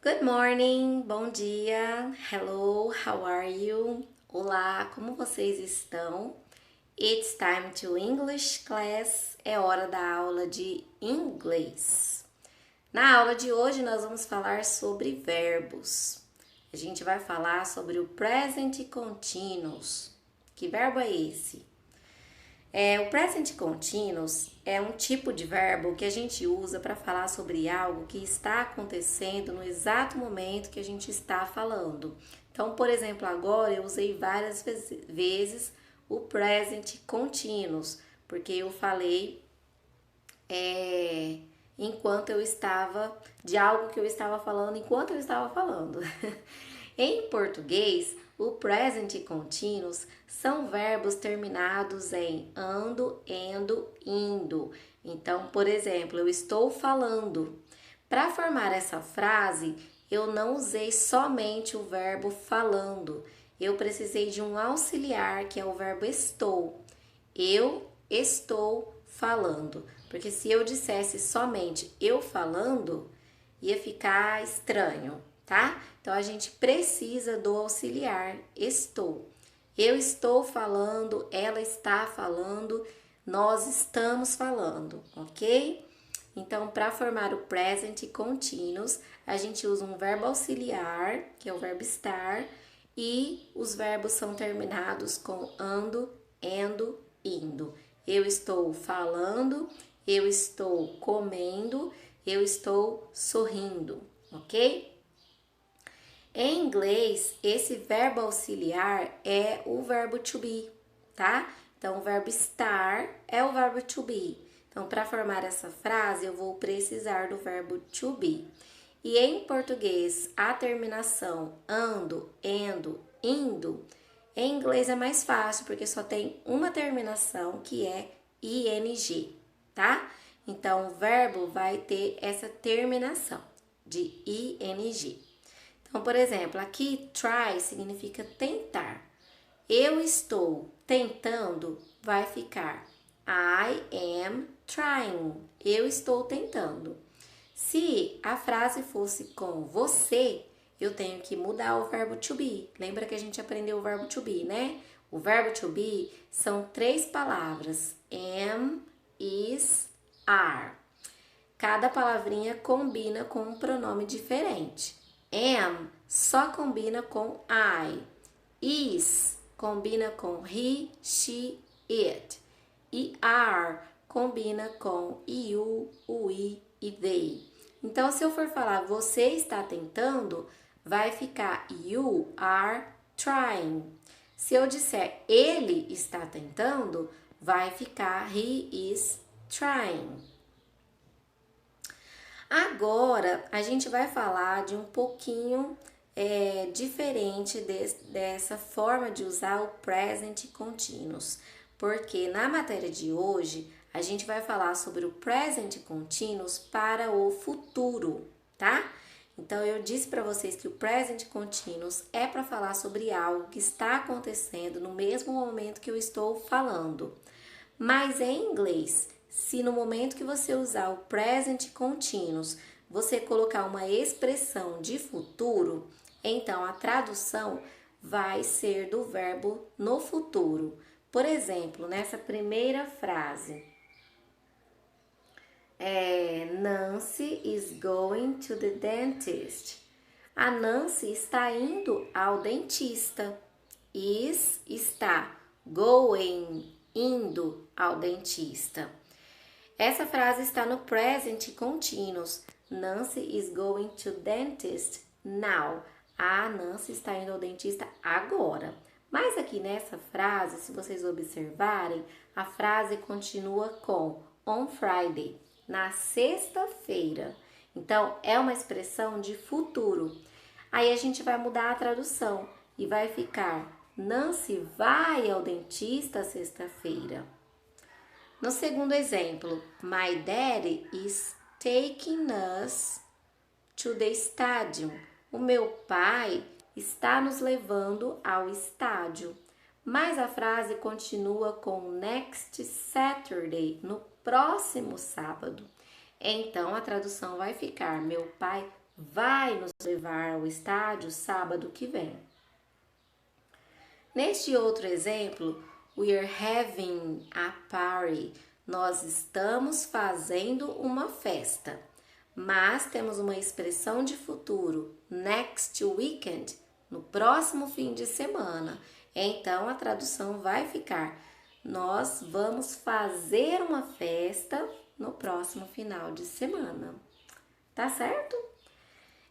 Good morning, bom dia, hello, how are you? Olá, como vocês estão? It's time to English class, é hora da aula de inglês. Na aula de hoje nós vamos falar sobre verbos. A gente vai falar sobre o present continuous. Que verbo é esse? O present continuous é um tipo de verbo que a gente usa para falar sobre algo que está acontecendo no exato momento que a gente está falando. Então, por exemplo, agora eu usei várias vezes o present continuous, porque eu falei enquanto eu estava, de algo que eu estava falando enquanto eu estava falando. Em português, o present continuous são verbos terminados em ando, endo, indo. Então, por exemplo, eu estou falando. Para formar essa frase, eu não usei somente o verbo falando. Eu precisei de um auxiliar, que é o verbo estou. Eu estou falando. Porque se eu dissesse somente eu falando, ia ficar estranho, tá? Então a gente precisa do auxiliar estou. Eu estou falando, ela está falando, nós estamos falando, ok? Então, para formar o present continuous, a gente usa um verbo auxiliar, que é o verbo estar, e os verbos são terminados com ando, endo, indo. Eu estou falando, eu estou comendo, eu estou sorrindo, ok? Em inglês, esse verbo auxiliar é o verbo to be, tá? Então, o verbo estar é o verbo to be. Então, para formar essa frase, eu vou precisar do verbo to be. E em português, a terminação ando, endo, indo, em inglês é mais fácil, porque só tem uma terminação que é ing, tá? Então, o verbo vai ter essa terminação de ing. Então, por exemplo, aqui try significa tentar. Eu estou tentando vai ficar I am trying. Eu estou tentando. Se a frase fosse com você, eu tenho que mudar o verbo to be. Lembra que a gente aprendeu o verbo to be, né? O verbo to be são 3 palavras: am, is, are. Cada palavrinha combina com um pronome diferente. Am só combina com I. Is combina com he, she, it. E are combina com you, we e they. Então, se eu for falar você está tentando, vai ficar you are trying. Se eu disser ele está tentando, vai ficar he is trying. Agora, a gente vai falar de um pouquinho diferente dessa forma de usar o present continuous, porque na matéria de hoje a gente vai falar sobre o present continuous para o futuro, tá? Então, eu disse para vocês que o present continuous é para falar sobre algo que está acontecendo no mesmo momento que eu estou falando. Mas em inglês, se no momento que você usar o present continuous, você colocar uma expressão de futuro, então a tradução vai ser do verbo no futuro. Por exemplo, nessa primeira frase, Nancy is going to the dentist. A Nancy está indo ao dentista. Is está going, indo ao dentista. Essa frase está no present continuous. Nancy is going to dentist now. A Nancy está indo ao dentista agora. Mas aqui nessa frase, se vocês observarem, a frase continua com on Friday, na sexta-feira. Então, é uma expressão de futuro. Aí a gente vai mudar a tradução e vai ficar Nancy vai ao dentista sexta-feira. No segundo exemplo, my daddy is taking us to the stadium. O meu pai está nos levando ao estádio. Mas a frase continua com next Saturday, no próximo sábado. Então a tradução vai ficar: meu pai vai nos levar ao estádio sábado que vem. Neste outro exemplo, we are having a party. Nós estamos fazendo uma festa. Mas temos uma expressão de futuro, next weekend, no próximo fim de semana. Então, a tradução vai ficar, nós vamos fazer uma festa no próximo final de semana. Tá certo?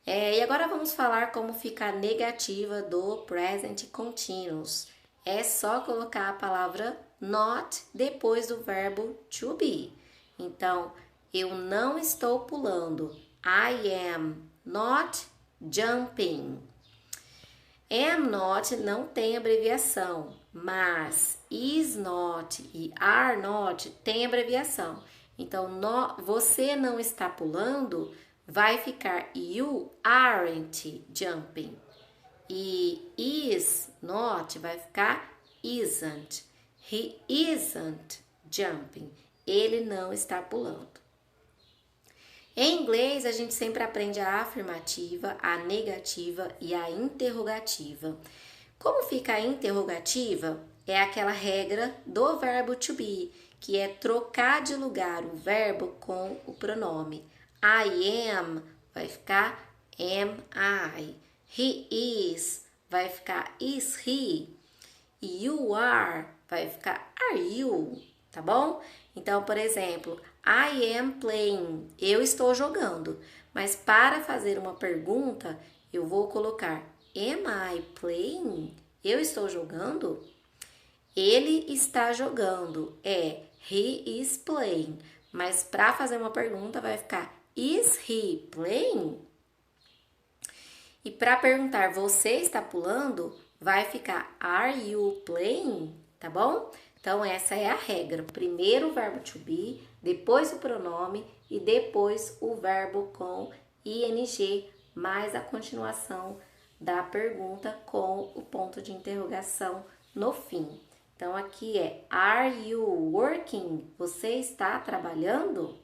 E agora vamos falar como fica a negativa do present continuous. É só colocar a palavra not depois do verbo to be. Então, eu não estou pulando. I am not jumping. Am not não tem abreviação, mas is not e are not tem abreviação. Então, você não está pulando, vai ficar you aren't jumping. E is not vai ficar isn't. He isn't jumping. Ele não está pulando. Em inglês, a gente sempre aprende a afirmativa, a negativa e a interrogativa. Como fica a interrogativa? É aquela regra do verbo to be, que é trocar de lugar o verbo com o pronome. I am vai ficar am I. He is vai ficar is he. You are vai ficar are you, tá bom? Então, por exemplo, I am playing, eu estou jogando. Mas para fazer uma pergunta, eu vou colocar am I playing? Eu estou jogando? Ele está jogando, he is playing. Mas para fazer uma pergunta vai ficar is he playing? E para perguntar você está pulando, vai ficar are you playing? Tá bom? Então, essa é a regra. Primeiro o verbo to be, depois o pronome e depois o verbo com ing, mais a continuação da pergunta com o ponto de interrogação no fim. Então, aqui é Are you working? Você está trabalhando?